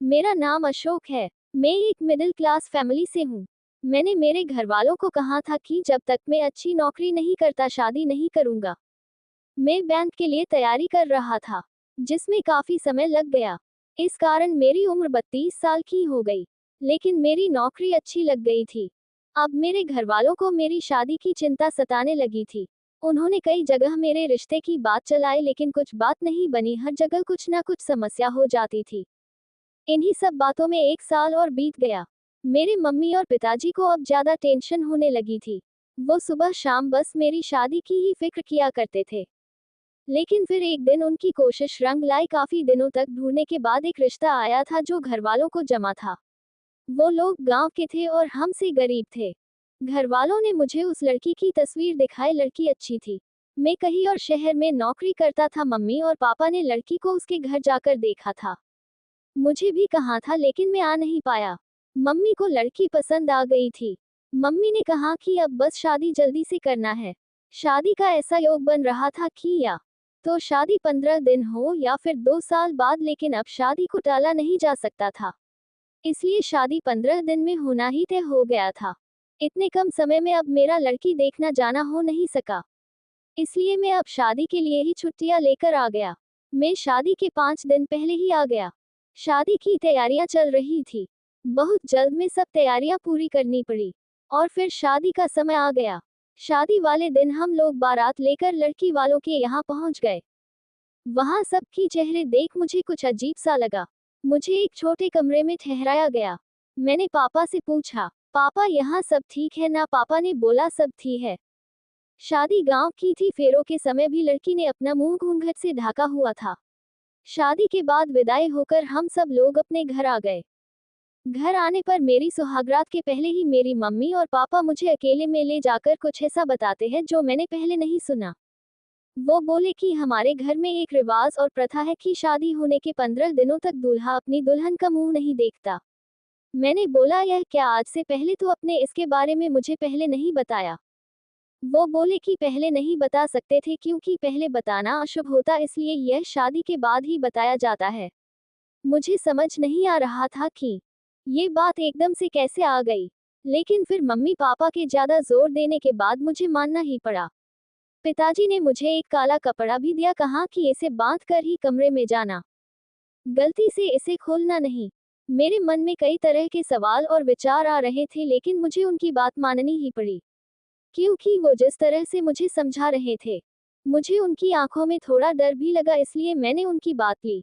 मेरा नाम अशोक है। मैं एक मिडिल क्लास फैमिली से हूँ। मैंने मेरे घर वालों को कहा था कि जब तक मैं अच्छी नौकरी नहीं करता शादी नहीं करूँगा। मैं बैंक के लिए तैयारी कर रहा था, जिसमें काफ़ी समय लग गया। इस कारण मेरी उम्र 32 साल की हो गई। लेकिन मेरी नौकरी अच्छी लग गई थी। अब मेरे घर वालों को मेरी शादी की चिंता सताने लगी थी। उन्होंने कई जगह मेरे रिश्ते की बात चलाई लेकिन कुछ बात नहीं बनी, हर जगह कुछ ना कुछ समस्या हो जाती थी। इन्हीं सब बातों में 1 साल और बीत गया। मेरे मम्मी और पिताजी को अब ज़्यादा टेंशन होने लगी थी। वो सुबह शाम बस मेरी शादी की ही फिक्र किया करते थे। लेकिन फिर एक दिन उनकी कोशिश रंग लाई, काफ़ी दिनों तक ढूंढने के बाद एक रिश्ता आया था जो घर वालों को जमा था। वो लोग गांव के थे और हमसे गरीब थे। घर वालों ने मुझे उस लड़की की तस्वीर दिखाई, लड़की अच्छी थी। मैं कहीं और शहर में नौकरी करता था। मम्मी और पापा ने लड़की को उसके घर जाकर देखा था। मुझे भी कहा था लेकिन मैं आ नहीं पाया। मम्मी को लड़की पसंद आ गई थी। मम्मी ने कहा कि अब बस शादी जल्दी से करना है। शादी का ऐसा योग बन रहा था कि या तो शादी 15 दिन हो या फिर 2 साल बाद, लेकिन अब शादी को टाला नहीं जा सकता था। इसलिए शादी 15 दिन में होना ही तय हो गया था। इतने कम समय में अब मेरा लड़की देखना जाना हो नहीं सका। इसलिए मैं अब शादी के लिए ही छुट्टियां लेकर आ गया। मैं शादी के 5 दिन पहले ही आ गया। शादी की तैयारियां चल रही थी। बहुत जल्द में सब तैयारियां पूरी करनी पड़ी। और फिर शादी का समय आ गया। शादी वाले दिन हम लोग बारात लेकर लड़की वालों के यहाँ पहुंच गए। वहां सबकी चेहरे देख मुझे कुछ अजीब सा लगा। मुझे एक छोटे कमरे में ठहराया गया। मैंने पापा से पूछा, पापा यहाँ सब ठीक है ना? पापा ने बोला सब ठीक है। शादी गांव की थी। फेरों के समय भी लड़की ने अपना मुंह घूंघट से ढका हुआ था। शादी के बाद विदाई होकर हम सब लोग अपने घर आ गए। घर आने पर मेरी सुहागरात के पहले ही मेरी मम्मी और पापा मुझे अकेले में ले जाकर कुछ ऐसा बताते हैं जो मैंने पहले नहीं सुना। वो बोले कि हमारे घर में एक रिवाज और प्रथा है कि शादी होने के 15 दिनों तक दूल्हा अपनी दुल्हन का मुंह नहीं देखता। मैंने बोला, यह क्या? आज से पहले तो अपने इसके बारे में मुझे पहले नहीं बताया। वो बोले कि पहले नहीं बता सकते थे क्योंकि पहले बताना अशुभ होता, इसलिए यह शादी के बाद ही बताया जाता है। मुझे समझ नहीं आ रहा था कि ये बात एकदम से कैसे आ गई। लेकिन फिर मम्मी पापा के ज्यादा जोर देने के बाद मुझे मानना ही पड़ा। पिताजी ने मुझे एक काला कपड़ा भी दिया, कहा कि इसे बांध कर ही कमरे में जाना, गलती से इसे खोलना नहीं। मेरे मन में कई तरह के सवाल और विचार आ रहे थे लेकिन मुझे उनकी बात माननी ही पड़ी, क्योंकि वो जिस तरह से मुझे समझा रहे थे, मुझे उनकी आंखों में थोड़ा डर भी लगा, इसलिए मैंने उनकी बात ली।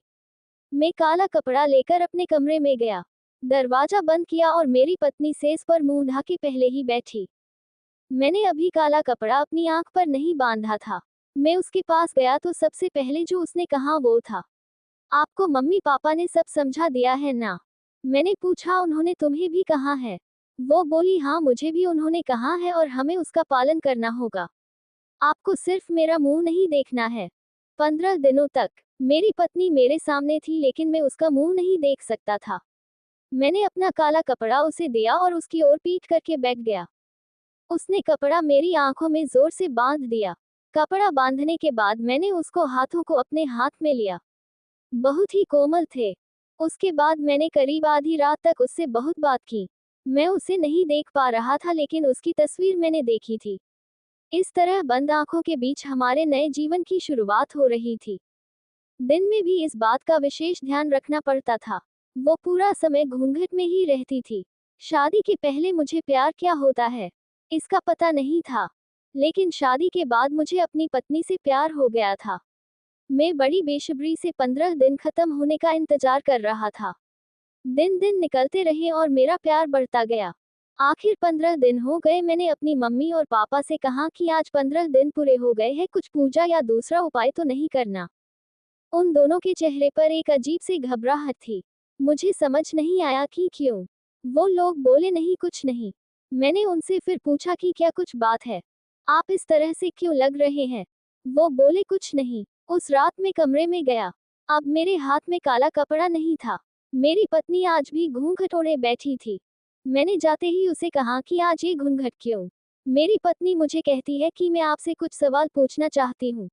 मैं काला कपड़ा लेकर अपने कमरे में गया, दरवाजा बंद किया और मेरी पत्नी सेज पर मुंह ढाके पहले ही बैठी। मैंने अभी काला कपड़ा अपनी आंख पर नहीं बांधा था। मैं उसके पास गया तो सबसे पहले जो उसने कहा वो था, आपको मम्मी पापा ने सब समझा दिया है ना? मैंने पूछा, उन्होंने तुम्हें भी कहा है? वो बोली, हाँ मुझे भी उन्होंने कहा है और हमें उसका पालन करना होगा। आपको सिर्फ मेरा मुंह नहीं देखना है। 15 दिनों तक मेरी पत्नी मेरे सामने थी लेकिन मैं उसका मुंह नहीं देख सकता था। मैंने अपना काला कपड़ा उसे दिया और उसकी ओर पीठ करके बैठ गया। उसने कपड़ा मेरी आंखों में जोर से बांध दिया। कपड़ा बांधने के बाद मैंने उसको हाथों को अपने हाथ में लिया। बहुत ही कोमल थे। उसके बाद मैंने करीब आधी रात तक उससे बहुत बात की। मैं उसे नहीं देख पा रहा था लेकिन उसकी तस्वीर मैंने देखी थी। इस तरह बंद आंखों के बीच हमारे नए जीवन की शुरुआत हो रही थी। दिन में भी इस बात का विशेष ध्यान रखना पड़ता था। वो पूरा समय घूंघट में ही रहती थी। शादी के पहले मुझे प्यार क्या होता है इसका पता नहीं था, लेकिन शादी के बाद मुझे अपनी पत्नी से प्यार हो गया था। मैं बड़ी बेसब्री से 15 दिन खत्म होने का इंतजार कर रहा था। दिन दिन निकलते रहे और मेरा प्यार बढ़ता गया। आखिर 15 दिन हो गए। मैंने अपनी मम्मी और पापा से कहा कि आज 15 दिन पूरे हो गए हैं, कुछ पूजा या दूसरा उपाय तो नहीं करना। उन दोनों के चेहरे पर एक अजीब सी घबराहट थी। मुझे समझ नहीं आया कि क्यों। वो लोग बोले, नहीं कुछ नहीं। मैंने उनसे फिर पूछा कि क्या कुछ बात है? आप इस तरह से क्यों लग रहे हैं? वो बोले, कुछ नहीं। उस रात में कमरे में गया। अब मेरे हाथ में काला कपड़ा नहीं था। मेरी पत्नी आज भी घूंघट ओढ़े बैठी थी। मैंने जाते ही उसे कहा कि आज ये घूंघट क्यों? मेरी पत्नी मुझे कहती है कि मैं आपसे कुछ सवाल पूछना चाहती हूँ।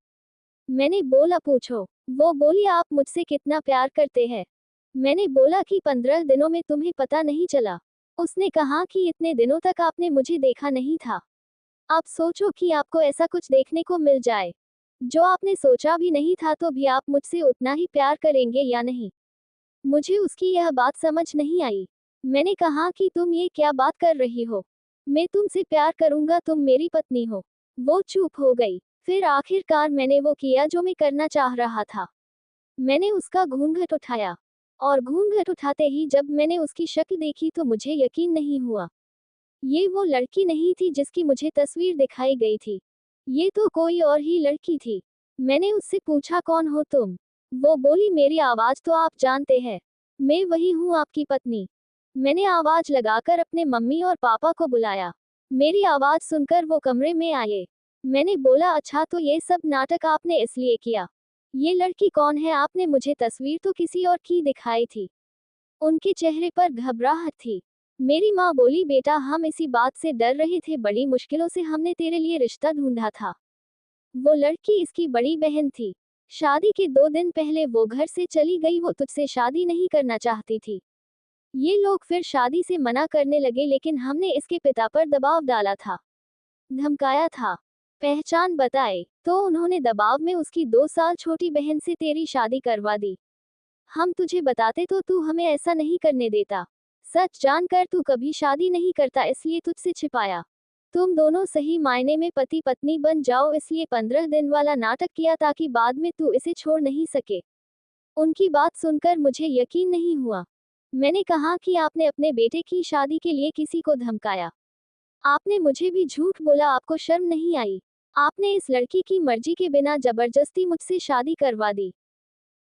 मैंने बोला, पूछो। वो बोली, आप मुझसे कितना प्यार करते हैं? मैंने बोला कि 15 दिनों में तुम्हें पता नहीं चला। उसने कहा कि इतने दिनों तक आपने मुझे देखा नहीं था। आप सोचो कि आपको ऐसा कुछ देखने को मिल जाए जो आपने सोचा भी नहीं था, तो भी आप मुझसे उतना ही प्यार करेंगे या नहीं? मुझे उसकी यह बात समझ नहीं आई। मैंने कहा कि तुम ये क्या बात कर रही हो? मैं तुमसे प्यार करूंगा, तुम मेरी पत्नी हो। वो चुप हो गई। फिर आखिरकार मैंने वो किया जो मैं करना चाह रहा था। मैंने उसका घूंघट उठाया, और घूंघट उठाते ही जब मैंने उसकी शक्ल देखी तो मुझे यकीन नहीं हुआ। ये वो लड़की नहीं थी जिसकी मुझे तस्वीर दिखाई गई थी। ये तो कोई और ही लड़की थी। मैंने उससे पूछा, कौन हो तुम? वो बोली, मेरी आवाज तो आप जानते हैं। मैं वही हूँ, आपकी पत्नी। मैंने आवाज लगाकर अपने मम्मी और पापा को बुलाया। मेरी आवाज सुनकर वो कमरे में आए। मैंने बोला, अच्छा तो ये सब नाटक आपने इसलिए किया। ये लड़की कौन है? आपने मुझे तस्वीर तो किसी और की दिखाई थी। उनके चेहरे पर घबराहट थी। मेरी माँ बोली, बेटा हम इसी बात से डर रहे थे, बड़ी मुश्किलों से हमने तेरे लिए रिश्ता ढूंढा था। वो लड़की इसकी बड़ी बहन थी। शादी के 2 दिन पहले वो घर से चली गई। वो तुझसे शादी नहीं करना चाहती थी। ये लोग फिर शादी से मना करने लगे, लेकिन हमने इसके पिता पर दबाव डाला था, धमकाया था। पहचान बताए तो उन्होंने दबाव में उसकी 2 साल छोटी बहन से तेरी शादी करवा दी। हम तुझे बताते तो तू हमें ऐसा नहीं करने देता। सच जानकर तू कभी शादी नहीं करता, इसलिए तुझसे छिपाया। तुम दोनों सही मायने में पति पत्नी बन जाओ, इसलिए 15 दिन वाला नाटक किया ताकि बाद में तू इसे छोड़ नहीं सके। उनकी बात सुनकर मुझे यकीन नहीं हुआ। मैंने कहा कि आपने अपने बेटे की शादी के लिए किसी को धमकाया। आपने मुझे भी झूठ बोला, आपको शर्म नहीं आई? आपने इस लड़की की मर्जी के बिना जबरदस्ती मुझसे शादी करवा दी।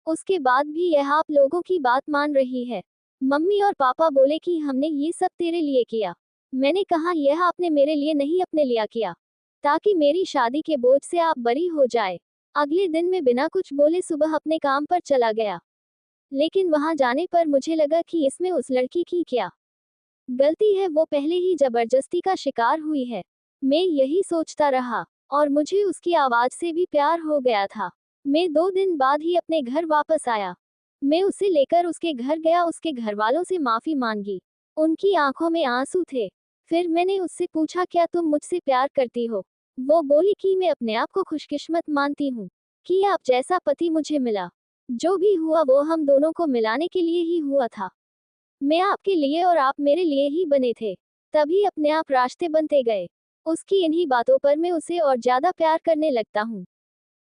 उसके बाद भी यह आप लोगों की बात मान रही है। मम्मी और पापा बोले कि हमने ये सब तेरे लिए किया। मैंने कहा, यह आपने मेरे लिए नहीं अपने लिया किया, ताकि मेरी शादी के बोझ से आप बरी हो जाए। अगले दिन मैं बिना कुछ बोले सुबह अपने काम पर चला गया। लेकिन वहां जाने पर मुझे लगा कि इसमें उस लड़की की क्या गलती है? वो पहले ही जबरदस्ती का शिकार हुई है। मैं यही सोचता रहा, और मुझे उसकी आवाज से भी प्यार हो गया था। मैं 2 दिन बाद ही अपने घर वापस आया। मैं उसे लेकर उसके घर गया, उसके घरवालों से माफी मांगी। उनकी आंखों में आंसू थे। फिर मैंने उससे पूछा, क्या तुम मुझसे प्यार करती हो? वो बोली कि मैं अपने आप को खुशकिस्मत मानती हूँ कि आप जैसा पति मुझे मिला। जो भी हुआ वो हम दोनों को मिलाने के लिए ही हुआ था। मैं आपके लिए और आप मेरे लिए ही बने थे। तभी अपने आप रास्ते बनते गए। उसकी इन्हीं बातों पर मैं उसे और ज्यादा प्यार करने लगता हूँ।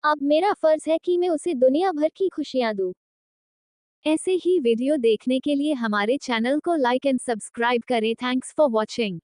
अब मेरा फर्ज है कि मैं उसे दुनिया भर की खुशियाँ दूँ। ऐसे ही वीडियो देखने के लिए हमारे चैनल को लाइक एंड सब्सक्राइब करें। Thanks for watching.